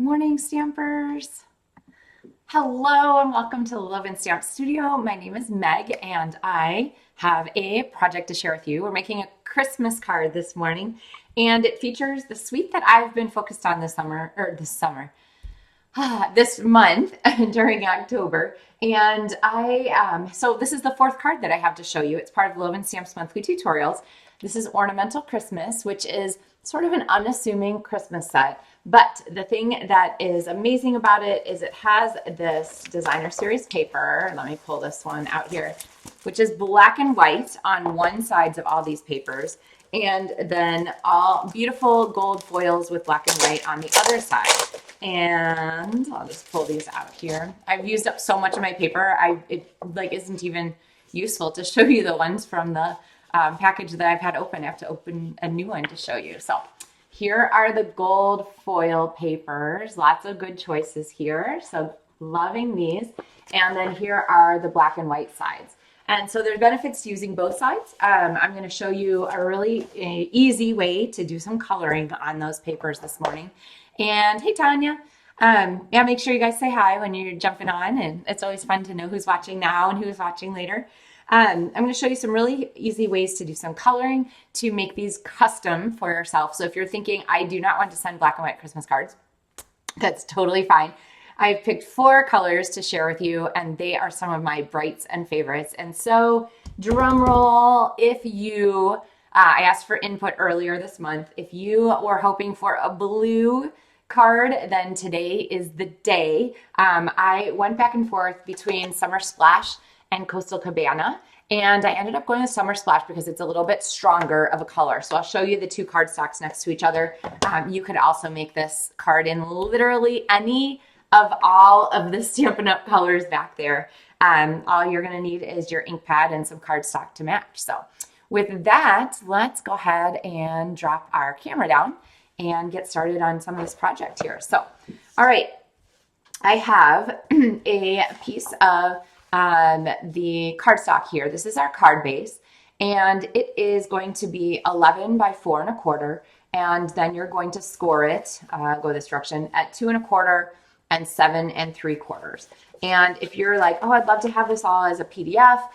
Morning, Stampers. Hello and welcome to the LovenStamps Studio. My name is Meg and I have a project to share with you. We're making a Christmas card this morning and it features the suite that I've been focused on this month during October. And so this is the fourth card that I have to show you. It's part of LovenStamps Monthly Tutorials. This is Ornamental Christmas, which is sort of an unassuming Christmas set. But the thing that is amazing about it is it has this designer series paper. Let me pull this one out here, which is black and white on one side of all these papers. And then all beautiful gold foils with black and white on the other side. And I'll just pull these out here. I've used up so much of my paper, it isn't even useful to show you the ones from the package that I've had open. I have to open a new one to show you. So here are the gold foil papers. Lots of good choices here. So loving these. And then here are the black and white sides. And so there's benefits to using both sides. I'm going to show you a really easy way to do some coloring on those papers this morning. And hey, Tanya. Yeah, make sure you guys say hi when you're jumping on. And it's always fun to know who's watching now and who's watching later. I'm going to show you some really easy ways to do some coloring to make these custom for yourself. So if you're thinking, I do not want to send black and white Christmas cards, that's totally fine. I've picked 4 colors to share with you, and they are some of my brights and favorites. And so, drum roll, I asked for input earlier this month. If you were hoping for a blue card, then today is the day. I went back and forth between Summer Splash and Coastal Cabana, and I ended up going with Summer Splash because it's a little bit stronger of a color. So I'll show you the 2 cardstocks next to each other. You could also make this card in literally any of all of the Stampin' Up! Colors back there. All you're gonna need is your ink pad and some cardstock to match. So with that, let's go ahead and drop our camera down and get started on some of this project here. So, all right, I have a piece of the cardstock here. This is our card base, and it is going to be 11 by 4 1/4, and then you're going to score it, go this direction, at 2 1/4 and 7 3/4. And if you're like, oh, I'd love to have this all as a PDF,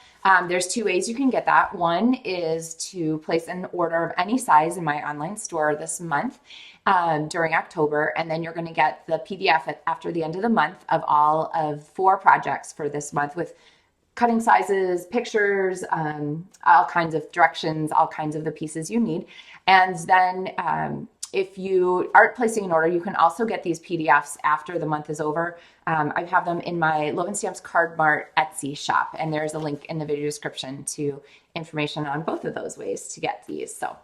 there's 2 ways you can get that. One is to place an order of any size in my online store this month during October, and then you're going to get the PDF after the end of the month of all of 4 projects for this month with cutting sizes, pictures, all kinds of directions, all kinds of the pieces you need. And then if you aren't placing an order, you can also get these PDFs after the month is over. I have them in my LovenStamps Card Mart Etsy shop, and there's a link in the video description to information on both of those ways to get these. So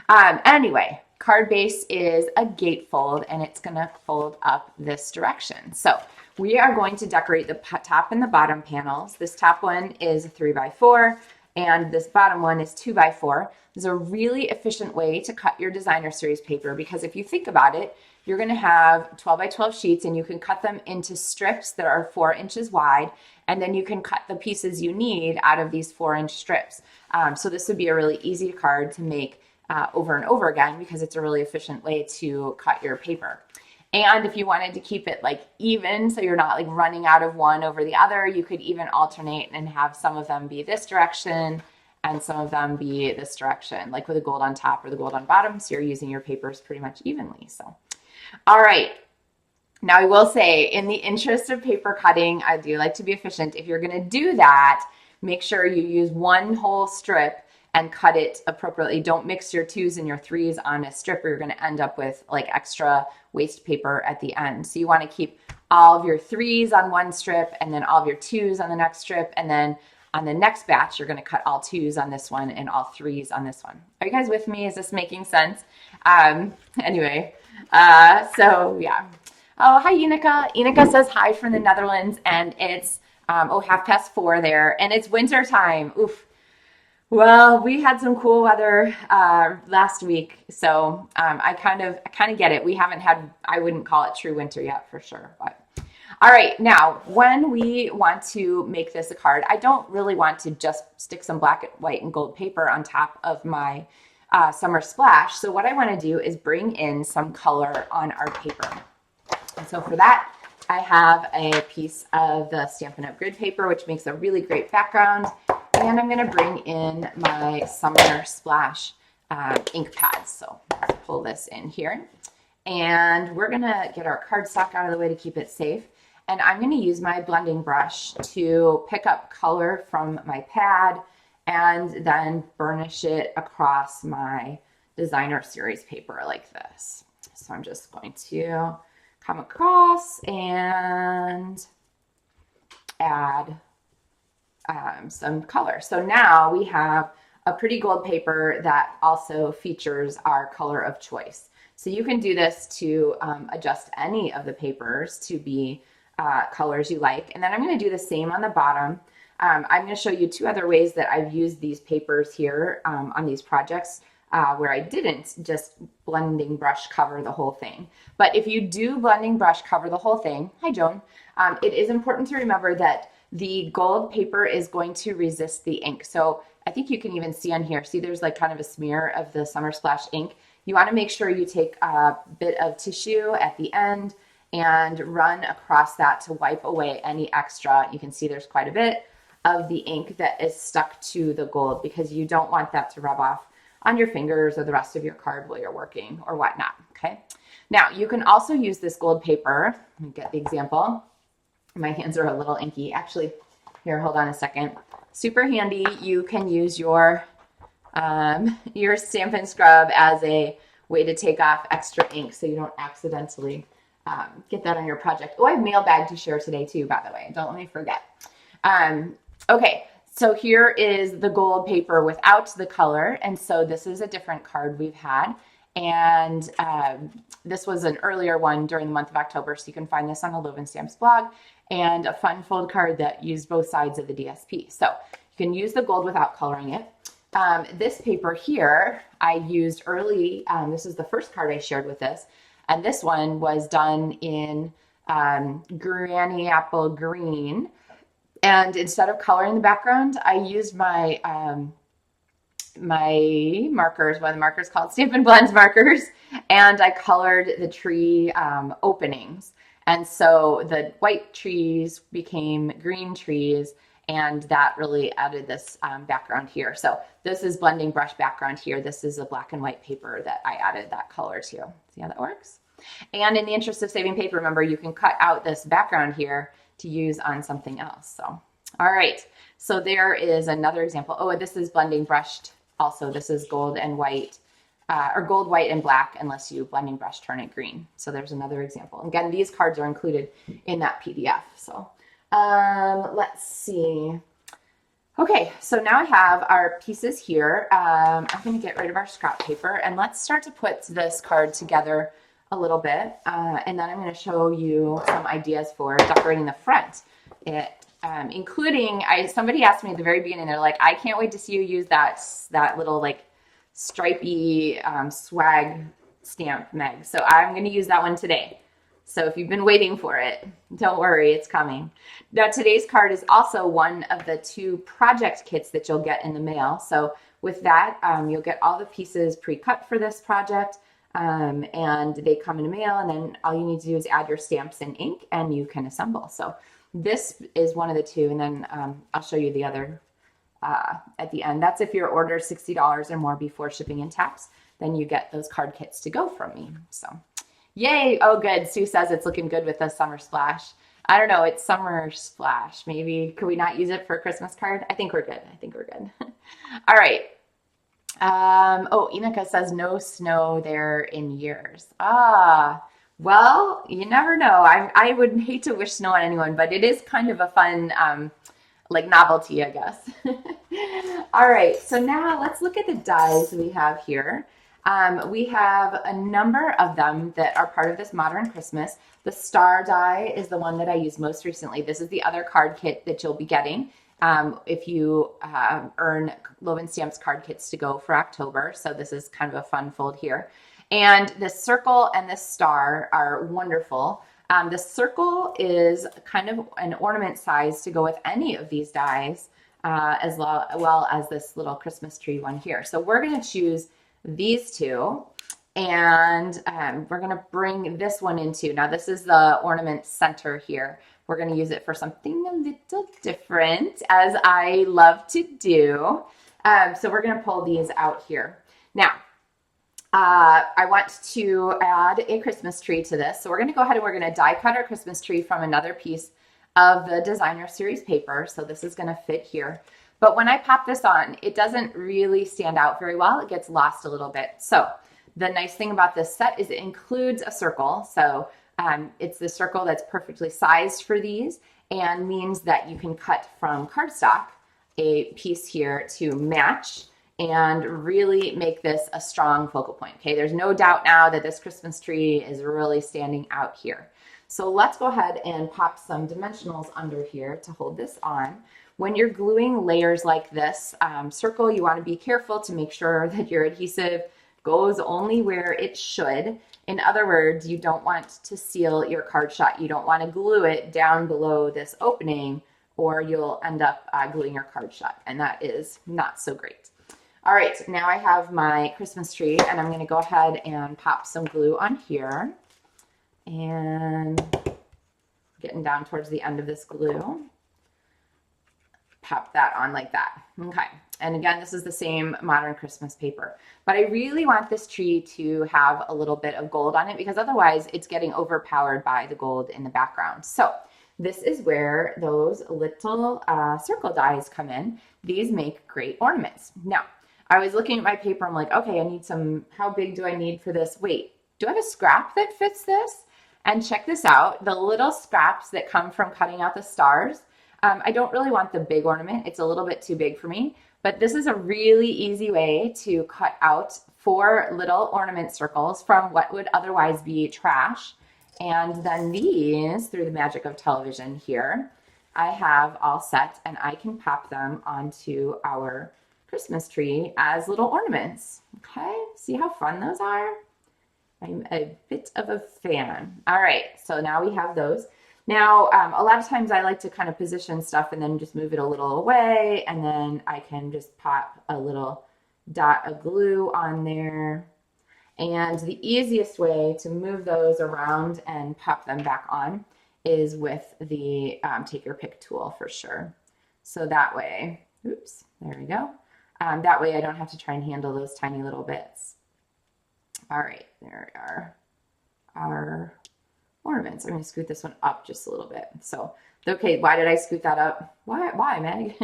anyway, card base is a gatefold, and it's going to fold up this direction. So we are going to decorate the top and the bottom panels. This top one is a 3 by 4, and this bottom one is 2 by 4. This is a really efficient way to cut your designer series paper, because if you think about it, you're going to have 12 by 12 sheets, and you can cut them into strips that are 4 inches wide, and then you can cut the pieces you need out of these 4-inch strips. So this would be a really easy card to make over and over again, because it's a really efficient way to cut your paper. And if you wanted to keep it like even, so you're not like running out of one over the other, you could even alternate and have some of them be this direction and some of them be this direction, like with the gold on top or the gold on bottom. So you're using your papers pretty much evenly. So, all right. Now I will say, in the interest of paper cutting, I do like to be efficient. If you're going to do that, make sure you use one whole strip and cut it appropriately. Don't mix your 2s and your 3s on a strip, or you're going to end up with like extra waste paper at the end. So you want to keep all of your 3s on one strip and then all of your 2s on the next strip, and then on the next batch, you're going to cut all 2s on this one and all 3s on this one. Are you guys with me? Is this making sense? Anyway, so yeah. Oh, hi, Inika. Inika says hi from the Netherlands, and it's 4:30 there, and it's winter time. Oof. Well, we had some cool weather last week, so I kind of get it. We haven't had, I wouldn't call it true winter yet for sure, but. All right, now when we want to make this a card, I don't really want to just stick some black, white, and gold paper on top of my Summer Splash. So what I want to do is bring in some color on our paper. And so for that, I have a piece of the Stampin' Up! Grid paper, which makes a really great background. And I'm going to bring in my Summer Splash ink pads. So let's pull this in here. And we're going to get our cardstock out of the way to keep it safe. And I'm going to use my blending brush to pick up color from my pad and then burnish it across my designer series paper like this. So I'm just going to come across and add some color. So now we have a pretty gold paper that also features our color of choice. So you can do this to adjust any of the papers to be colors you like. And then I'm going to do the same on the bottom. I'm going to show you two other ways that I've used these papers here on these projects where I didn't just blending brush cover the whole thing. But if you do blending brush cover the whole thing, hi Joan, it is important to remember that the gold paper is going to resist the ink. So I think you can even see on here, see there's like kind of a smear of the Summer Splash ink. You want to make sure you take a bit of tissue at the end and run across that to wipe away any extra. You can see there's quite a bit of the ink that is stuck to the gold because you don't want that to rub off on your fingers or the rest of your card while you're working or whatnot, okay? Now, you can also use this gold paper. Let me get the example. My hands are a little inky. Actually, here, hold on a second. Super handy. You can use your Stampin' Scrub as a way to take off extra ink so you don't accidentally get that on your project. Oh, I have mailbag to share today too, by the way. Don't let me forget. Okay, so here is the gold paper without the color. And so this is a different card we've had. And this was an earlier one during the month of October. So you can find this on the LovenStamps blog, and a fun fold card that used both sides of the DSP. So you can use the gold without coloring it. This paper here, I used early. This is the first card I shared with this. And this one was done in Granny Apple Green. And instead of coloring the background, I used my my markers, one of the markers called Stampin' Blends markers, and I colored the tree openings. And so the white trees became green trees, and that really added this background here. So this is blending brush background here. This is a black and white paper that I added that color to. See how that works? And in the interest of saving paper, remember, you can cut out this background here to use on something else. So, all right. So there is another example. Oh, this is blending brushed. Also, this is gold and white, or gold, white, and black, unless you blending brush turn it green. So there's another example. Again, these cards are included in that PDF. So let's see. Okay, so now I have our pieces here. I'm going to get rid of our scrap paper, and let's start to put this card together a little bit, and then I'm going to show you some ideas for decorating the front. Including, somebody asked me at the very beginning, they're like, I can't wait to see you use that little like stripey swag stamp, Meg. So I'm going to use that one today. So if you've been waiting for it, don't worry, it's coming. Now today's card is also one of the 2 project kits that you'll get in the mail. So with that, you'll get all the pieces pre-cut for this project. And they come in the mail, and then all you need to do is add your stamps and ink, and you can assemble. So this is one of the 2, and then I'll show you the other at the end. That's if your order is $60 or more before shipping and tax, then you get those card kits to go from me. So yay. Oh, good. Sue says it's looking good with the Summer Splash. I don't know. It's Summer Splash. Maybe could we not use it for a Christmas card? I think we're good. I think we're good. All right. Oh, Inika says no snow there in years. Well, you never know. I would hate to wish snow on anyone, but it is kind of a fun, like novelty, I guess. All right, so now let's look at the dies we have here. We have a number of them that are part of this Modern Christmas. The star die is the one that I used most recently. This is the other card kit that you'll be getting. If you earn LovenStamps card kits to go for October. So this is kind of a fun fold here. And this circle and this star are wonderful. The circle is kind of an ornament size to go with any of these dies, as well as this little Christmas tree one here. So we're going to choose these 2. And we're going to bring this one into, now this is the ornament center here. We're going to use it for something a little different, as I love to do. So we're going to pull these out here. Now, I want to add a Christmas tree to this. So we're going to go ahead and we're going to die cut our Christmas tree from another piece of the designer series paper. So this is going to fit here. But when I pop this on, it doesn't really stand out very well. It gets lost a little bit. So the nice thing about this set is it includes a circle. So it's the circle that's perfectly sized for these and means that you can cut from cardstock a piece here to match and really make this a strong focal point. Okay, there's no doubt now that this Christmas tree is really standing out here. So let's go ahead and pop some dimensionals under here to hold this on. When you're gluing layers like this circle, you want to be careful to make sure that your adhesive goes only where it should. In other words, you don't want to seal your card shut. You don't want to glue it down below this opening, or you'll end up gluing your card shut, and that is not so great. All right, now I have my Christmas tree, and I'm going to go ahead and pop some glue on here. And getting down towards the end of this glue. Pop that on like that. Okay, and again, this is the same modern Christmas paper. But I really want this tree to have a little bit of gold on it, because otherwise it's getting overpowered by the gold in the background. So this is where those little circle dies come in. These make great ornaments. Now, I was looking at my paper. I'm like, okay, I need some, how big do I need for this? Wait, do I have a scrap that fits this? And check this out, the little scraps that come from cutting out the stars. I don't really want the big ornament. It's a little bit too big for me, but this is a really easy way to cut out 4 little ornament circles from what would otherwise be trash. And then these, through the magic of television here, I have all set, and I can pop them onto our Christmas tree as little ornaments. Okay, see how fun those are? I'm a bit of a fan. All right, so now we have those. Now, a lot of times I like to kind of position stuff and then just move it a little away, and then I can just pop a little dot of glue on there. And the easiest way to move those around and pop them back on is with the take your pick tool for sure. So that way, oops, there we go. That way I don't have to try and handle those tiny little bits. All right, there are our ornaments. I'm going to scoot this one up just a little bit. So, okay, why did I scoot that up? Why, Meg?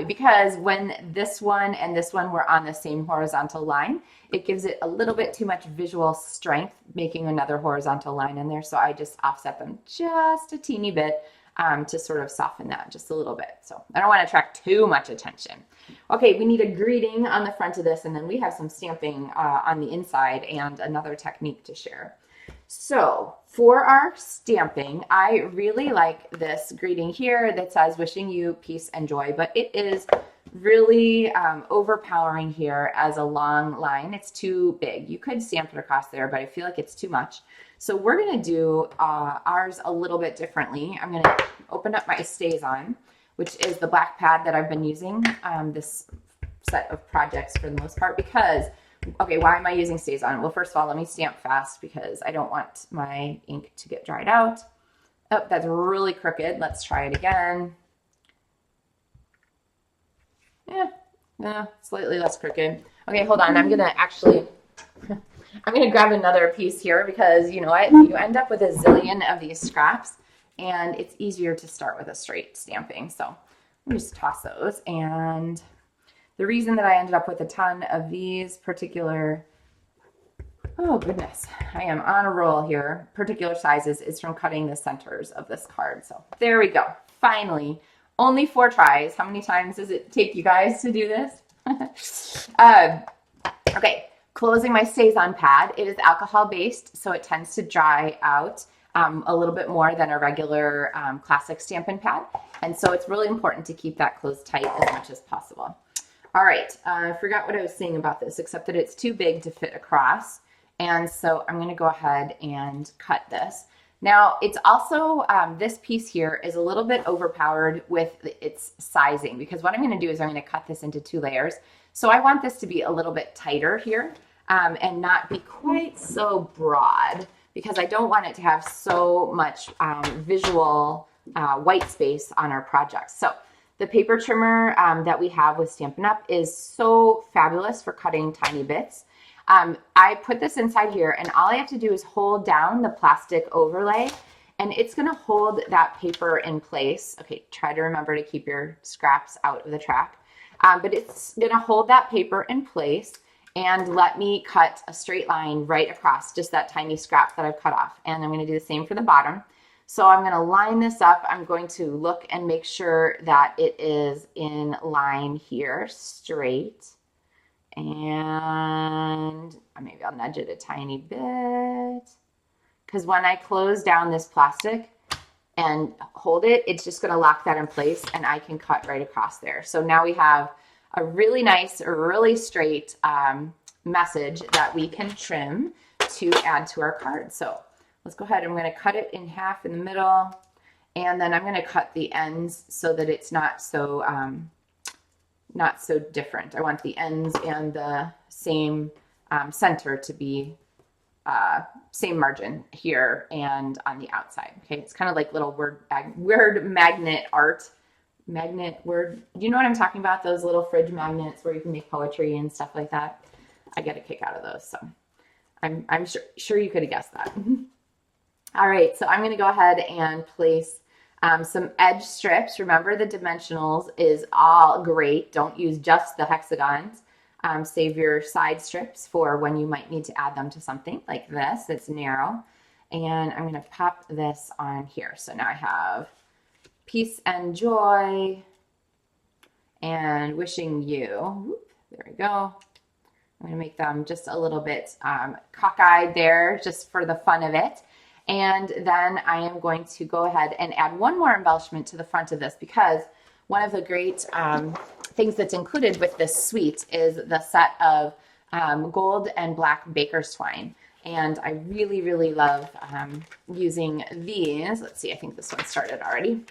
Because when this one and this one were on the same horizontal line, it gives it a little bit too much visual strength, making another horizontal line in there. So I just offset them just a teeny bit to sort of soften that just a little bit. So I don't want to attract too much attention. Okay, we need a greeting on the front of this, and then we have some stamping on the inside and another technique to share. So for our stamping, I really like this greeting here that says wishing you peace and joy, but it is really overpowering here as a long line. It's too big. You could stamp it across there, but I feel like it's too much. So we're going to do ours a little bit differently. I'm going to open up my StazOn, which is the black pad that I've been using this set of projects for the most part, because okay, why am I using StazOn? Well, first of all, let me stamp fast because I don't want my ink to get dried out. Oh, that's really crooked. Let's try it again. Yeah, slightly less crooked. Okay, hold on. I'm gonna grab another piece here because you know what? You end up with a zillion of these scraps, and it's easier to start with a straight stamping. So let me just toss those. And the reason that I ended up with a ton of these particular, oh goodness, I am on a roll here, particular sizes is from cutting the centers of this card. So there we go. Finally, only 4 tries. How many times does it take you guys to do this? Okay, closing my StazOn pad. It is alcohol based, so it tends to dry out a little bit more than a regular classic Stampin' pad. And so it's really important to keep that closed tight as much as possible. All right, I forgot what I was saying about this, except that it's too big to fit across. And so I'm going to go ahead and cut this. Now, it's also, this piece here is a little bit overpowered with its sizing, because what I'm going to do is I'm going to cut this into 2 layers. So I want this to be a little bit tighter here. and not be quite so broad because I don't want it to have so much visual white space on our projects. So the paper trimmer that we have with Stampin' Up! Is so fabulous for cutting tiny bits. I put this inside here, and all I have to do is hold down the plastic overlay, and it's going to hold that paper in place. Okay, try to remember to keep your scraps out of the track. But it's going to hold that paper in place and let me cut a straight line right across just that tiny scrap that I've cut off. And I'm going to do the same for the bottom. So I'm going to line this up. I'm going to look and make sure that it is in line here, straight. And maybe I'll nudge it a tiny bit. Because when I close down this plastic and hold it, it's just going to lock that in place and I can cut right across there. So now we have a really nice, really straight message that we can trim to add to our card. So let's go ahead. I'm going to cut it in half in the middle, and then I'm going to cut the ends so that it's not so different. I want the ends and the same center to be same margin here and on the outside. Okay, it's kind of like little word magnet art. Magnet word, you know what I'm talking about? Those little fridge magnets where you can make poetry and stuff like that. I get a kick out of those, so I'm sure you could have guessed that. All right, so I'm going to go ahead and place some edge strips. Remember, the dimensionals is all great. Don't use just the hexagons. Save your side strips for when you might need to add them to something like this that's narrow. And I'm going to pop this on here. So now I have peace and joy and wishing you. There we go. I'm going to make them just a little bit cockeyed there just for the fun of it. And then I am going to go ahead and add one more embellishment to the front of this, because one of the great things that's included with this suite is the set of gold and black baker's twine. And I really, really love using these. Let's see, I think this one started already.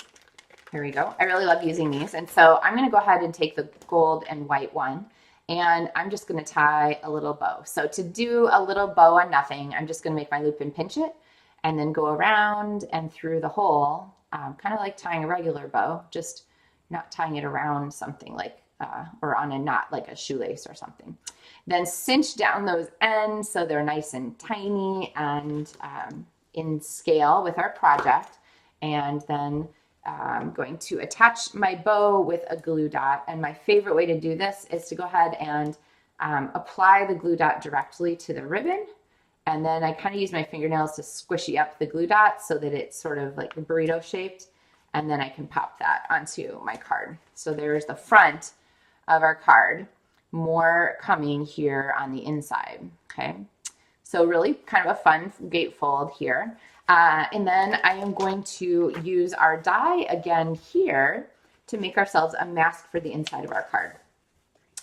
Here we go. I really love using these. And so I'm going to go ahead and take the gold and white one, and I'm just going to tie a little bow. So to do a little bow on nothing, I'm just going to make my loop and pinch it, and then go around and through the hole, kind of like tying a regular bow, just not tying it around something like, or on a knot like a shoelace or something. Then cinch down those ends so they're nice and tiny and in scale with our project. And then I'm going to attach my bow with a glue dot. And my favorite way to do this is to go ahead and apply the glue dot directly to the ribbon. And then I kind of use my fingernails to squishy up the glue dot so that it's sort of like burrito shaped. And then I can pop that onto my card. So there's the front of our card. More coming here on the inside, okay? So really kind of a fun gatefold here. And then I am going to use our die again here to make ourselves a mask for the inside of our card.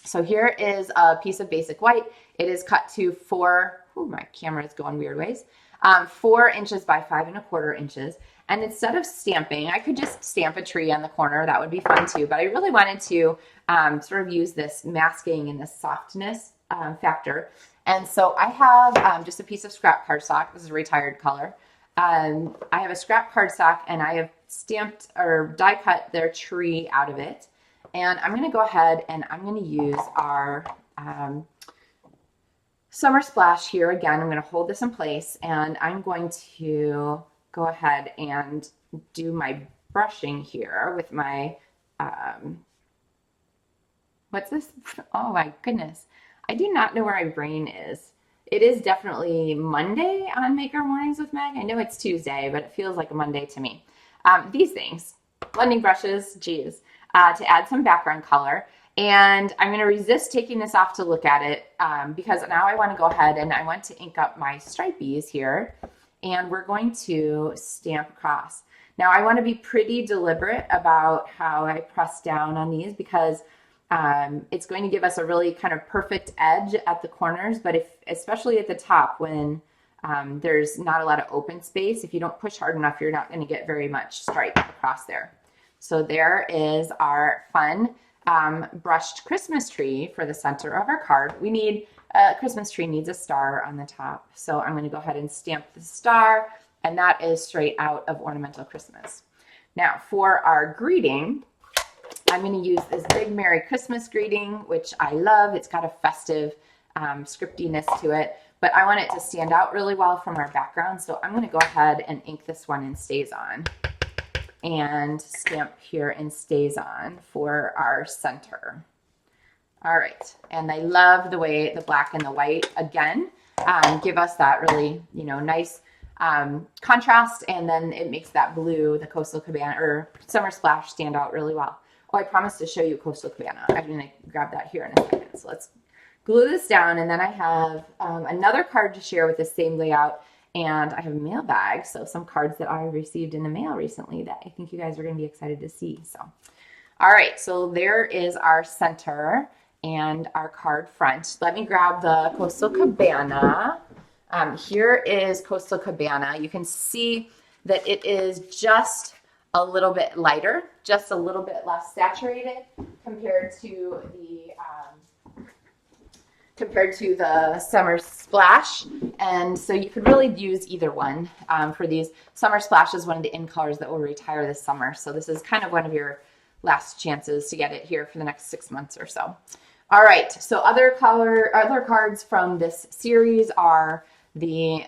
So here is a piece of basic white. It is cut to my camera is going weird ways. 4 inches by 5 1/4 inches. And instead of stamping, I could just stamp a tree on the corner. That would be fun too. But I really wanted to sort of use this masking and this softness factor. And so I have just a piece of scrap cardstock. This is a retired color. I have a scrap cardstock, and I have stamped or die cut their tree out of it. And I'm going to go ahead and I'm going to use our Summer Splash here again. I'm going to hold this in place, and I'm going to go ahead and do my brushing here with my, what's this? Oh my goodness. I do not know where my brain is. It is definitely Monday on Maker Mornings with Meg. I know it's Tuesday, but it feels like a Monday to me. These things, blending brushes, geez, to add some background color. And I'm going to resist taking this off to look at it because now I want to go ahead and I want to ink up my stripies here. And we're going to stamp across. Now I want to be pretty deliberate about how I press down on these, because it's going to give us a really kind of perfect edge at the corners, but especially at the top when there's not a lot of open space, if you don't push hard enough, you're not going to get very much stripe across there. So there is our fun brushed Christmas tree for the center of our card. We need a Christmas tree needs a star on the top. So I'm going to go ahead and stamp the star, and that is straight out of Ornamental Christmas. Now for our greeting, I'm going to use this big Merry Christmas greeting, which I love. It's got a festive scriptiness to it, but I want it to stand out really well from our background. So I'm going to go ahead and ink this one in Stays On and stamp here in Stays On for our center. All right, and I love the way the black and the white, again, give us that really, nice contrast, and then it makes that blue, the Coastal Cabana or Summer Splash, stand out really well. Oh, I promised to show you Coastal Cabana. I'm going to grab that here in a second. So let's glue this down, and then I have another card to share with the same layout, and I have a mail bag, so some cards that I received in the mail recently that I think you guys are going to be excited to see. So, all right, so there is our center and our card front. Let me grab the Coastal Cabana. Here is Coastal Cabana. You can see that it is just a little bit lighter, just a little bit less saturated compared to the Summer Splash. And so you could really use either one for these. Summer Splash is one of the in colors that will retire this summer. So this is kind of one of your last chances to get it here for the next 6 months or so. All right, so other cards from this series are the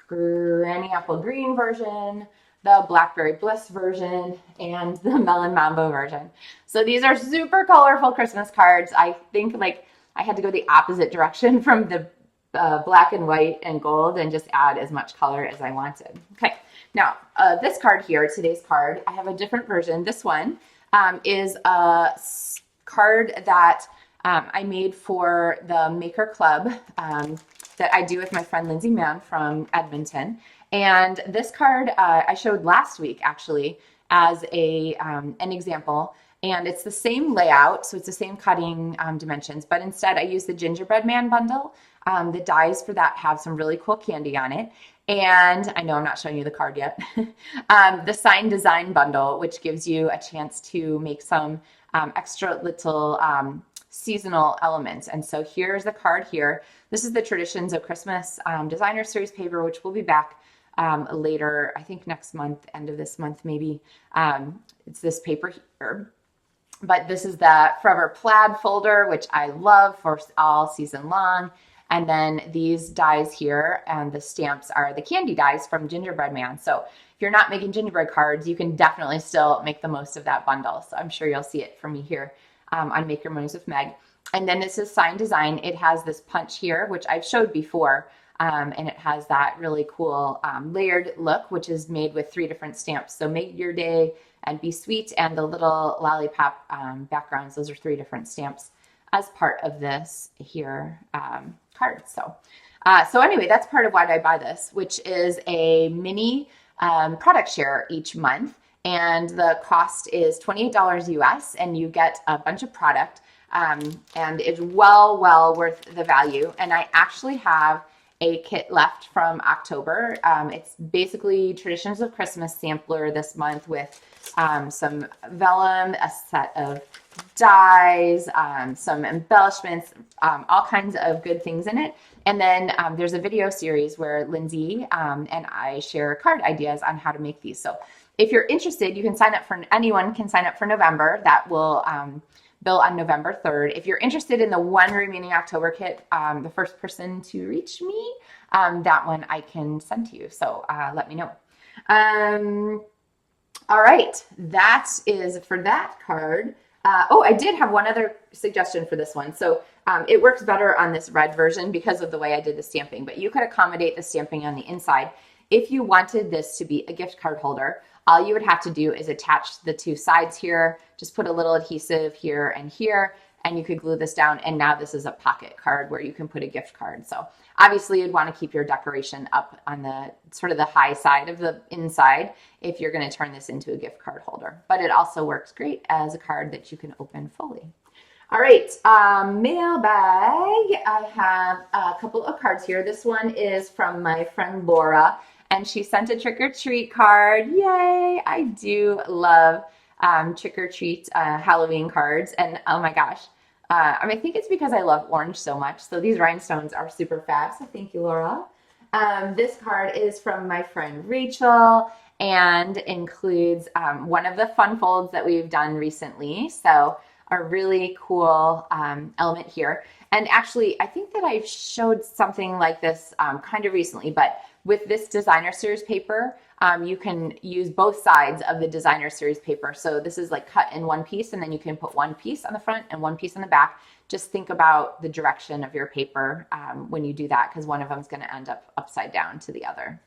Granny Apple Green version, the Blackberry Bliss version, and the Melon Mambo version. So these are super colorful Christmas cards. I think I had to go the opposite direction from the black and white and gold and just add as much color as I wanted. Okay, now this card here, today's card, I have a different version. This one is a card that I made for the Maker Club that I do with my friend Lindsay Mann from Edmonton. And this card I showed last week actually as an example. And it's the same layout, so it's the same cutting dimensions, but instead I use the Gingerbread Man bundle. The dies for that have some really cool candy on it. And I know I'm not showing you the card yet. The Sign Design bundle, which gives you a chance to make some extra little seasonal elements. And so here's the card here. This is the Traditions of Christmas Designer Series paper, which will be back later, I think next month, end of this month maybe. It's this paper here. But this is the Forever Plaid folder, which I love for all season long. And then these dies here and the stamps are the candy dies from Gingerbread Man. So if you're not making gingerbread cards, you can definitely still make the most of that bundle. So I'm sure you'll see it from me here on Maker Mornings with Meg. And then this is Sign Design. It has this punch here, which I've showed before. And it has that really cool layered look, which is made with 3 different stamps. So Make Your Day and Be Sweet and the little lollipop backgrounds. Those are 3 different stamps as part of this here card. So anyway, that's part of why I buy this, which is a mini product share each month. And the cost is $28 US, and you get a bunch of product, and it's well worth the value. And I actually have a kit left from October. It's basically Traditions of Christmas sampler this month with some vellum, a set of dies, some embellishments, all kinds of good things in it. And then there's a video series where Lindsay and I share card ideas on how to make these. So if you're interested, you can sign up anyone can sign up for November. That will bill on November 3rd. If you're interested in the one remaining October kit, the first person to reach me, that one I can send to you. So let me know. All right, that is for that card. I did have one other suggestion for this one. So it works better on this red version because of the way I did the stamping, but you could accommodate the stamping on the inside. If you wanted this to be a gift card holder, all you would have to do is attach the 2 sides here, just put a little adhesive here, and you could glue this down. And now this is a pocket card where you can put a gift card. So obviously you'd want to keep your decoration up on the sort of the high side of the inside if you're going to turn this into a gift card holder. But it also works great as a card that you can open fully. All right, mailbag. I have a couple of cards here. This one is from my friend Laura, and she sent a trick or treat card. Yay! I do love trick or treat Halloween cards, and oh my gosh, I think it's because I love orange so much. So these rhinestones are super fab. So thank you, Laura. This card is from my friend Rachel and includes one of the fun folds that we've done recently. So a really cool element here. And actually, I think that I showed something like this kind of recently, but with this designer series paper, you can use both sides of the designer series paper. So this is like cut in one piece, and then you can put one piece on the front and one piece on the back. Just think about the direction of your paper when you do that, because one of them is going to end up upside down to the other.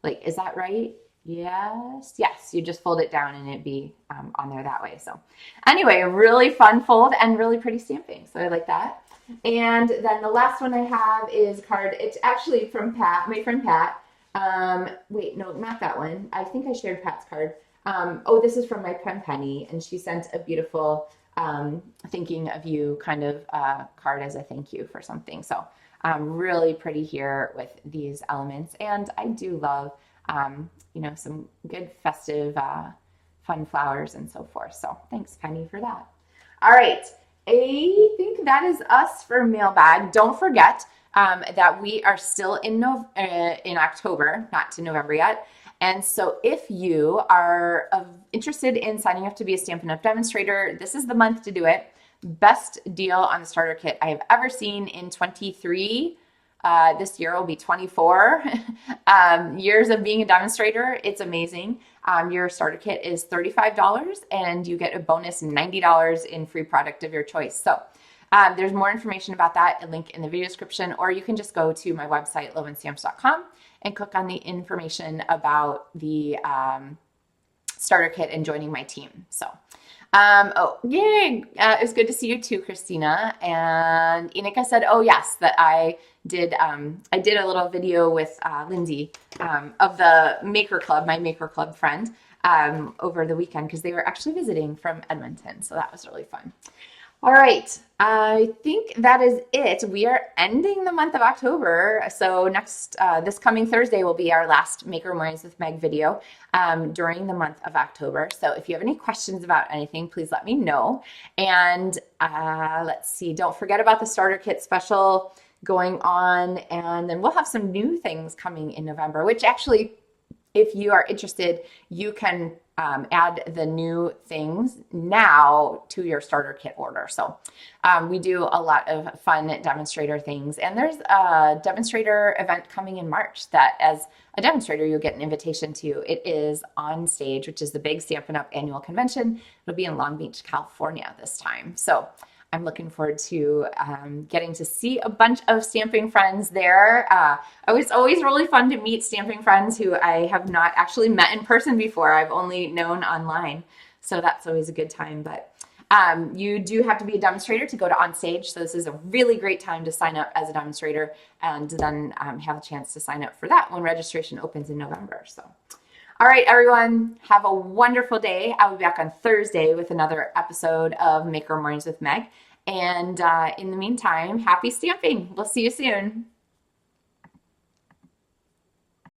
Is that right? Yes, you just fold it down and it'd be on there that way. So anyway, a really fun fold and really pretty stamping. So I like that. And then the last one I have is card. It's actually from Pat, my friend Pat. Wait, no, not that one. I think I shared Pat's card. Oh, this is from my friend Penny, and she sent a beautiful thinking of you kind of card as a thank you for something. So really pretty here with these elements. And I do love, some good festive fun flowers and so forth. So thanks, Penny, for that. All right. I think that is us for mailbag. Don't forget that we are still in October, not to November yet. And so if you are interested in signing up to be a Stampin' Up! Demonstrator, this is the month to do it. Best deal on the starter kit I have ever seen in 23. This year will be 24 years of being a demonstrator. It's amazing. Your starter kit is $35 and you get a bonus $90 in free product of your choice. So there's more information about that, a link in the video description, or you can just go to my website, LovenStamps.com, and click on the information about the starter kit and joining my team. So, yay! It was good to see you too, Christina. And Inika said, oh yes, that I did a little video with Lindsay of the Maker Club, my Maker Club friend, over the weekend because they were actually visiting from Edmonton. So that was really fun. All right, I think that is it. We are ending the month of October. So this coming Thursday will be our last Maker Mornings with Meg video during the month of October. So if you have any questions about anything, please let me know. And let's see, don't forget about the starter kit special going on. And then we'll have some new things coming in November, which actually, if you are interested, you can add the new things now to your starter kit order. So we do a lot of fun demonstrator things, and there's a demonstrator event coming in March that as a demonstrator you'll get an invitation to. It is On Stage, which is the big Stampin' Up! Annual convention. It'll be in Long Beach, California this time. So I'm looking forward to getting to see a bunch of stamping friends there. It's always really fun to meet stamping friends who I have not actually met in person before. I've only known online. So that's always a good time. But you do have to be a demonstrator to go to On Stage. So this is a really great time to sign up as a demonstrator and then have a chance to sign up for that when registration opens in November. So. All right, everyone, have a wonderful day. I'll be back on Thursday with another episode of Maker Mornings with Meg. And in the meantime, happy stamping. We'll see you soon.